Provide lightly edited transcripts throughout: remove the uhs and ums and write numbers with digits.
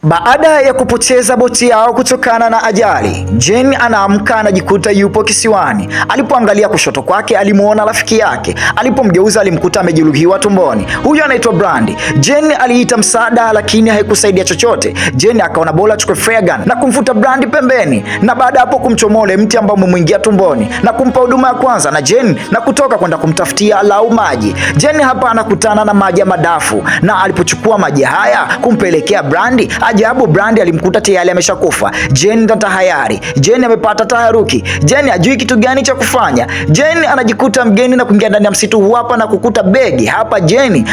Baada ya kupoteza boti yao kutokana na ajali, Jane anaamka anajikuta yupo kisiwani. Alipoangalia kushoto kwake alimuona rafiki yake. Alipomgeuza alimkuta amejeruhiwa tumboni. Huyo anaitwa Brandy. Jane aliita msaada lakini haikusaidia chochote. Jane akaona bora achukue flare gun na kumfuta Brandy pembeni, na baada hapo kumchomole mti ambao umemwingia tumboni na kumpa huduma ya kwanza na Jane na kutoka kwenda kumtafutia lau maji. Jane hapa anakutana na maji ya madafu, na alipochukua maji haya kumpelekea Brandy, ajabu Brandy alimkuta tayari ameshakufa. Jane ndo tahayari. Jane amepata taharuki. Jane hajui kitu gani cha kufanya. Jane anajikuta mgeni na kuingia ndani ya msitu huu hapa na kukuta begi. Hapa Jane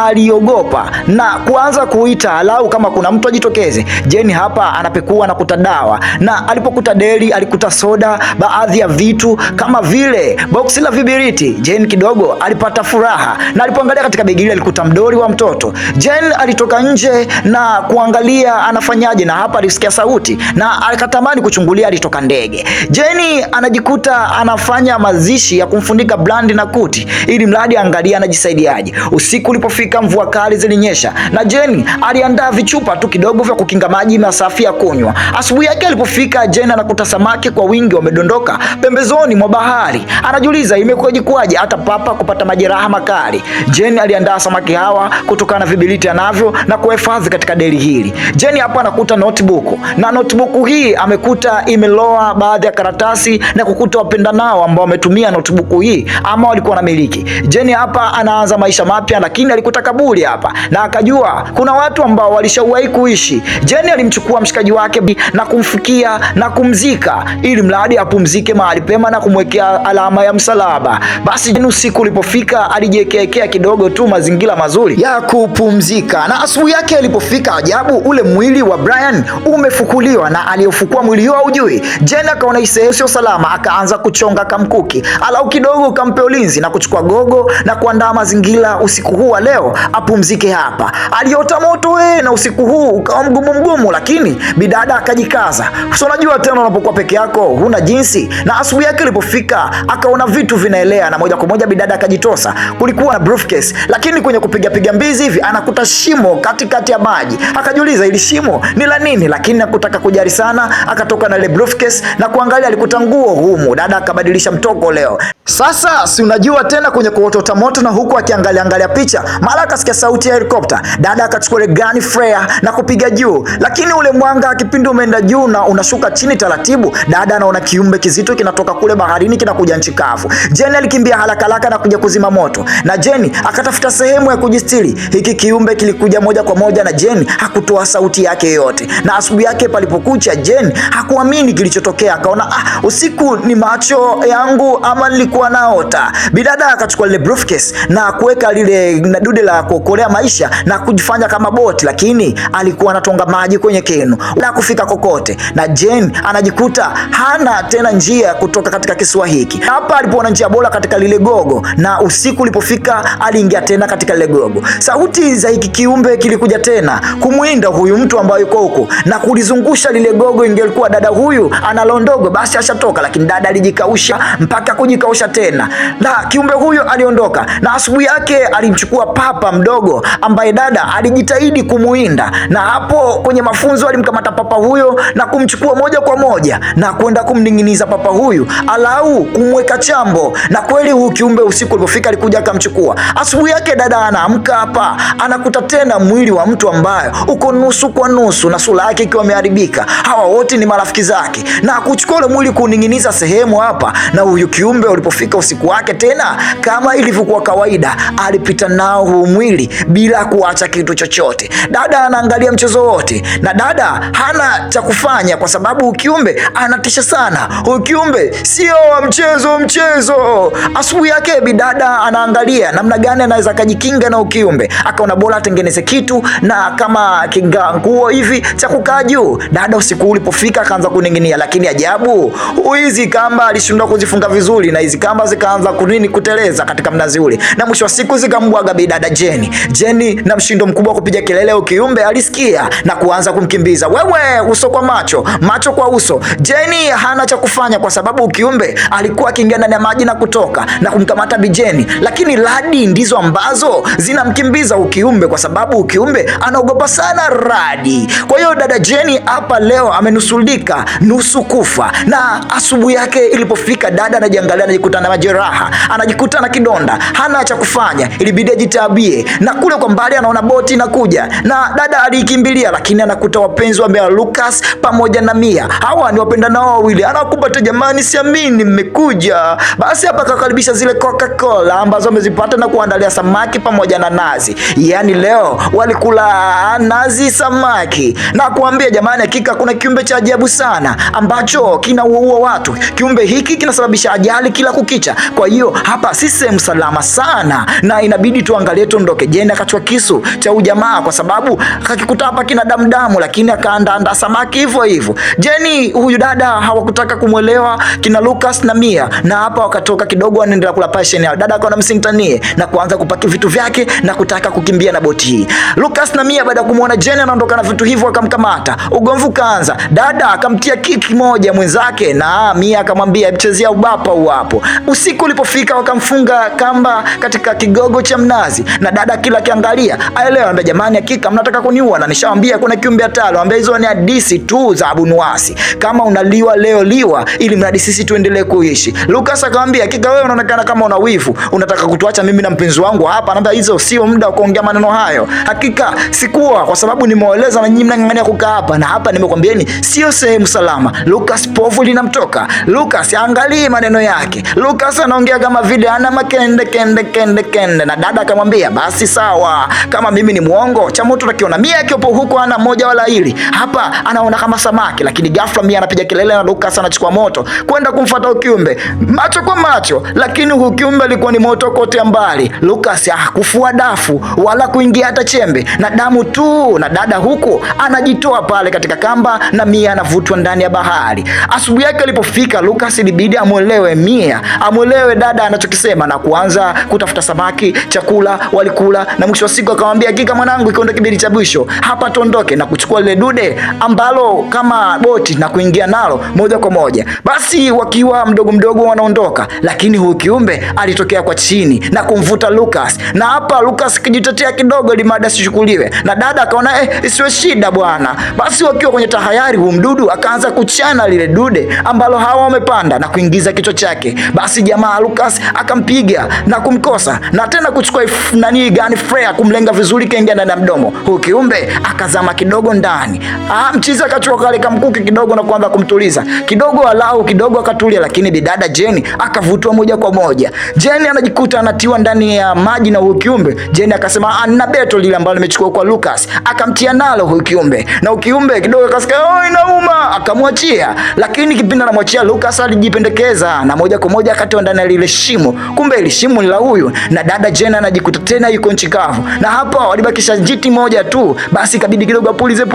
aliogopa na kuanza kuita alau kama kuna mtu ajitokeze. Jane hapa anapekua na kuta dawa, na alipokuta deli alikuta soda, baadhi ya vitu kama vile boksi la vibiriti. Jane kidogo alipata furaha, na alipoangalia katika begi hili alikuta mdoli wa mtoto. Jane alitoka nje na kuangalia anafanyaje, na hapa alisikia sauti na akatamani kuchungulia, alitoka ndege. Jane anajikuta anafanya mazishi ya kumfunika Brandy na kuti ili mradi angalia anajisaidiaje. Usiku ulipofika mvua kali zilinyesha na Jane aliandaa vichupa tu kidogo vya kukinga maji masafi ya kunywa. Asubuhi yake alipofika, Jane anakuta samaki kwa wingi wamedondoka pembezoni mwa bahari. Anajiuliza imekuwaje hata papa kupata majeraha makali. Jane aliandaa samaki hawa kutokana na vibiriti anavyo na kuhifadhi katika deli hili. Jane hapa anakuta notebook, na notebook hii amekuta imeloa baadhi ya karatasi na kukuta wapendanao ambao wametumia notebook hii ama walikuwa na miliki. Jane hapa anaanza maisha mapya, lakini alikuta kaburi hapa na akajua kuna watu ambao walishawahi kuishi. Jane alimchukua mshikaji wake na kumfukia na kumzika ili mradi apumzike mahali pema na kumwekea alama ya msalaba. Basi Jane usiku ulipofika alijiwekea kidogo tu mazingira mazuri ya kupumzika, na asubuhi yake alipofika, ajabu ule mwili wa Brian umefukuliwa, na aliyofukua mwili huo hujui. Jane akaona isee sio salama, akaanza kuchonga kamkuki alau kidogo kampe ulinzi na kuchukua gogo na kuandaa mazingira usiku huu wa leo apumzike hapa. Aliota moto na usiku huu ukawa mgumu, lakini bidada akajikaza. Sio, unajua tena unapokuwa peke yako huna jinsi. Na asubuhi yake ilipofika akaona vitu vinaelea, na moja kwa moja bidada akajitosa. Kulikuwa na briefcase, lakini kwenye kupiga mbizi hivi anakuta shimo katikati ya maji. Akajiuliza ili shimo ni la nini, lakini hakutaka kujali sana. Akatoka na ile briefcase na kuangalia, alikuta nguo humu. Dada akabadilisha mtoko leo. Sasa si unajua tena kwenye kuotota moto, na huku akiangalia picha, mara akasikia sauti ya helikopta. Dada akachukua ile gun flare na kupiga juu, lakini ule mwanga kipindi umeenda juu na unashuka chini taratibu, dada anaona kiumbe kizito kinatoka kule baharini kinakuja nchi kavu. Jane alikimbia haraka na kuja kuzima moto, na Jane akatafuta sehemu ya kujistiri. Hiki kiumbe kilikuja moja kwa moja na Jane hakutoa sauti yake yote. Na asubuhi yake palipokucha, Jane hakuamini kilichotokea. Akaona usiku ni macho yangu ama nilikuwa naota. Bidada akachukua ile briefcase na kuweka lile dude la kuokolea maisha na kujifanya kama boti, lakini alikuwa anatonga maji kwenye kinu la kufika kokote. Na Jane anajikuta hana tena njia kutoka katika kisiwa hiki. Hapa alipoona njia bora katika lile gogo, na usiku ulipofika aliingia tena katika lile gogo. Sauti za hiki kiumbe kilikuja tena kumwinda huyu mtu ambaye yuko huko na kulizungusha lile gogo. Ingelikuwa dada huyu ana ndogo basi ashatoka, lakini dada alijikausha mpaka kujikausha tena, na kiumbe huyo aliondoka. Na asubuhi yake alimchukua papa mdogo ambaye dada alijitahidi kumuinda, na hapo kwenye mafunzo alimkamata papa huyo na kumchukua moja kwa moja na kwenda kumning'iniza papa huyu alau kumweka chambo. Na kweli huyu kiumbe usiku ulipofika alikuja akamchukua. Asubuhi yake dada anaamka hapa anakuta tena mwili wa mtu ambaye uko nusu kwa nusu na sura yake ikiwa imeharibika. Hawa wote ni marafiki zake, na kuchukua ule mwili kuning'iniza sehemu hapa. Na huyu kiumbe ulipofika usiku wake tena, kama ilivyokuwa kawaida, alipita nao huu mwili bila kuacha kitu chochote. Dada anaangalia mchezo wote, na dada hana cha kufanya kwa sababu kiumbe anatisha sana. Huyu kiumbe sio mchezo. Asubuhi yake bidada anaangalia namna gani anaweza kujikinga na kiumbe. Akaona bora atengeneze kitu na kama kinga nguo hivi cha kukaa juu. Dada usiku ulipofika akaanza kuning'inia, lakini ajabu hizi kamba alishindwa kuzifunga vizuri, na hizi kamba zikaanza kuteleza katika mnazi ule, na mwisho wa siku zikambwaga bidada Jane. Jane na mshindo mkubwa kupiga kelele, kiumbe alisikia na kuanza kumkimbiza. Wewe uso kwa macho kwa uso. Jane hana cha kufanya kwa sababu kiumbe alikuwa akiingia ndani ya maji na kutoka na kumkamata Jane, lakini radi ndizo ambazo zinamkimbiza kiumbe kwa sababu kiumbe anaogopa sana radi. Badi. Kwa hiyo dada Jenny hapa leo amenusulika nusu kufa, na asubuhi yake ilipofika dada anajiangalia, anajikuta na majeraha, anajikuta na kidonda, hana cha kufanya, ilibidi ajitabie, na kule kwa mbali anaona boti inakuja na dada alikimbilia, lakini anakuta wapenzi wa Lucas pamoja na Mia. Hawa ni wapendanao wawili, anakumbata, jamani siamini mmekuja. Basi hapa akakaribisha zile Coca-Cola ambazo amezipata na kuandalia samaki pamoja na nazi. Yaani leo walikula nazi samaki, na kuambia jamani, hakika kuna kiumbe cha ajabu sana ambacho kinaua watu. Kiumbe hiki kinasababisha ajali kila kukicha. Kwa hiyo hapa si sehemu salama sana na inabidi tuangalie tuondoke. Jenny akachukua kisu cha ujamaa kwa sababu akikuta hapa kina damu, lakini akaandaa samaki hivyo hivyo. Jenny huyu dada hawakutaka kumwelewa kina Lucas na Mia, na hapa wakatoka kidogo, wanaendelea kula passion yao. Dada akaona msingtanie na kuanza kupaki vitu vyake na kutaka kukimbia na boti hii. Lucas na Mia baada ya kumuona Jenny anaondoka na vitu hivyo akamkamata. Ugomvu kaanza. Dada akamtia kiki moja mwenzake na Mia akamwambia chezea ubapa hapo. Usiku ulipofika wakamfunga kamba katika kigogo cha mnazi, na dada kila kiangalia aelewa, anambia jamani, hakika mnataka kuniua na nishawaambia kuna kiumbe hatari. Anambia hizo ni hadithi tu za Abunuwasi, kama unaliwa leo liwa ili mradi sisi tuendelee kuishi. Lucas akamwambia hakika wewe unaonekana kama una wivu, unataka kutuacha mimi na mpenzi wangu hapa. Anambia hizo sio muda wa kuongea maneno hayo, hakika sikuwa, kwa sababu nimewaeleza na nyinyi mnang'ang'ania kukaa hapa, na hapa nimekwambieni sio sehemu salama. Lucas povu linamtoka. Lucas angalie maneno yake. Lucas anaongea kama vile ana makende kende, na dada akamwambia basi sawa, kama mimi ni muongo cha moto nakiona. Mia akiwepo huko ana moja wala hili, hapa anaona kama samaki, lakini ghafla Mia anapiga kelele na Lucas anachukua moto kwenda kumfuata ukiumbe macho kwa macho, lakini ukiumbe alikuwa ni moto kote mbali. Lucas hakufua dafu wala kuingia hata chembe, na damu tu, na dada huko anajitoa pale katika kamba na Mia anavutwa ndani ya bahari. Asubuhi yake ilipofika, Lucas ilibidi amuelewe Mia, amuelewe dada anachokisema na kuanza kutafuta samaki, chakula, walikula, na mwisho wa siku akamwambia hakika mwanangu, ikondo kibiri cha mwisho hapa tuondoke, na kuchukua lile dude ambalo kama boti na kuingia nalo moja kwa moja. Basi wakiwa mdogo mdogo wanaondoka, lakini huyu kiumbe alitokea kwa chini na kumvuta Lucas, na hapa Lucas kijitetea kidogo ili mada sichukuliwe, na dada akaona isiwe shida bwana. Basi wakiwa kwenye tahayari, huyu mdudu akaanza kuchana lile dude ambalo hawa wamepanda na kuingiza kichwa chake. Basi jamaa Lucas akampiga na kumkosa, na tena kuchukua gani flare kumlenga vizuri, kaingia ndani ya mdomo. Huyu kiumbe akazama kidogo ndani. Mchiza akachukua kale kamkuki kidogo na kuanza kumtuliza kidogo, walau kidogo akatulia, lakini bidada Jenny akavutwa moja kwa moja. Jenny anajikuta anatiwa ndani ya maji na huyu kiumbe. Jenny akasema ana beto lile ambalo nimechukua kwa Lucas, akamtia nalo huyu kiumbe, na huyu kiumbe kidogo akasikia inauma, akamwachia. Lakini kipindi anamwachia, Lucas alijipendekeza na moja kwa moja akatoa ndani ya lile shimo. Kumbe ile shimo ni la huyu, na dada Jenny anajikuta tena yuko nchi kavu, na hapa walibakisha jiti moja tu. Basi ikabidi kidogo apulize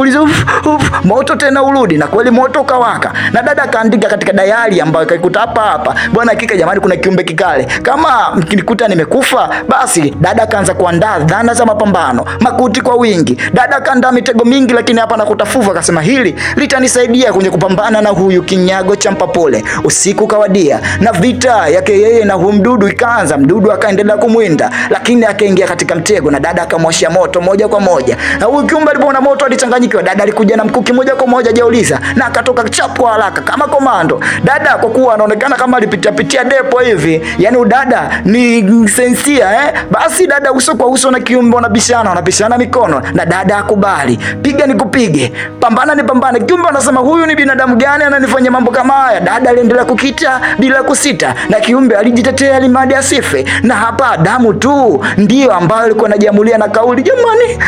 moto tena urudi, na kweli moto kawaka, na dada akaandika katika dayari ambayo kaikuta hapa, bwana hakika jamani kuna kiumbe kikale, kama mkinikuta nimekufa. Basi dada akaanza kuandaa dhana za mapambano, makuti kwa wingi. Dada akaandaa mitego mingi, lakini hapa nakutafufa akasema hili litanisaidia kwenye kupambana na huyu kinyago cha mpapole. Usiku kawadia na vita yake yeye na huyu mdudu ikaanza. Mdudu akaendelea kumwinda, lakini akaingia katika mtego, na dada akamwashia moto moja kwa moja, na huyu kiumbe alipoona moto alichanganyikiwa. Dada alikuja na mkuki moja kwa moja hajauliza, na akatoka chapu haraka kama komando. Dada kwa kuwa anaonekana kama alipitia depo hivi, yani udada ni sensia basi dada uso kwa uso na kiumbe wanabishana mikono, na dada akubali, piga nikupige, pambana nipambane. Kiumbe anasema huyu ni binadamu gani ananifanyia mambo kama haya? Dada aliendelea kukita bila kusita, na kiumbe alijitetea alimadi asife, na hapa damu tu ndio ambayo alikuwa anajiamulia na kauli, jamani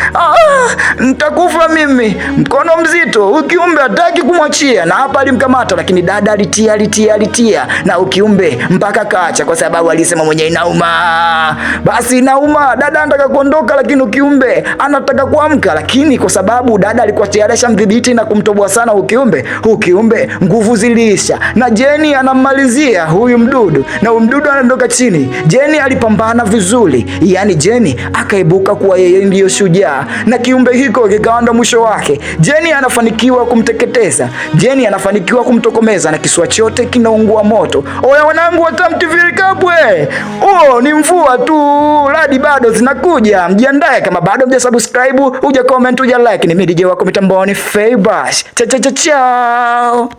nitakufa mimi, mkono mzito. Huyu kiumbe hataki kumwachia, na hapa alimkamata, lakini dada alitia na ukiumbe mpaka kaacha, kwa sababu alisema mwenye inauma. Basi inauma, dada anataka kuondoka, lakini ukiumbe anataka kuamka, lakini kwa sababu dada alikuwa tayari shamdhibiti na kumtoboa sana ukiumbe nguvu zilisha, na Jenny anammalizia huyu mdudu, na huyu mdudu anaondoka chini. Jenny alipambana vizuri, yani Jenny akaibuka kuwa yeye ndiyo shujaa, na kiumbe hiko kikaanda mwisho wake. Jenny anafanikiwa kumteketeza, Jenny anafanikiwa kumtokomeza, na kiswa chote kinaungua moto. Oya wanangu wa Tam TV Kabwe, ni mvua tu, radi bado zinakuja, mjiandae. Kama bado mja subscribe, uja comment tuja like. Ni mimi DJ wako mitamboni Faybash. Chao.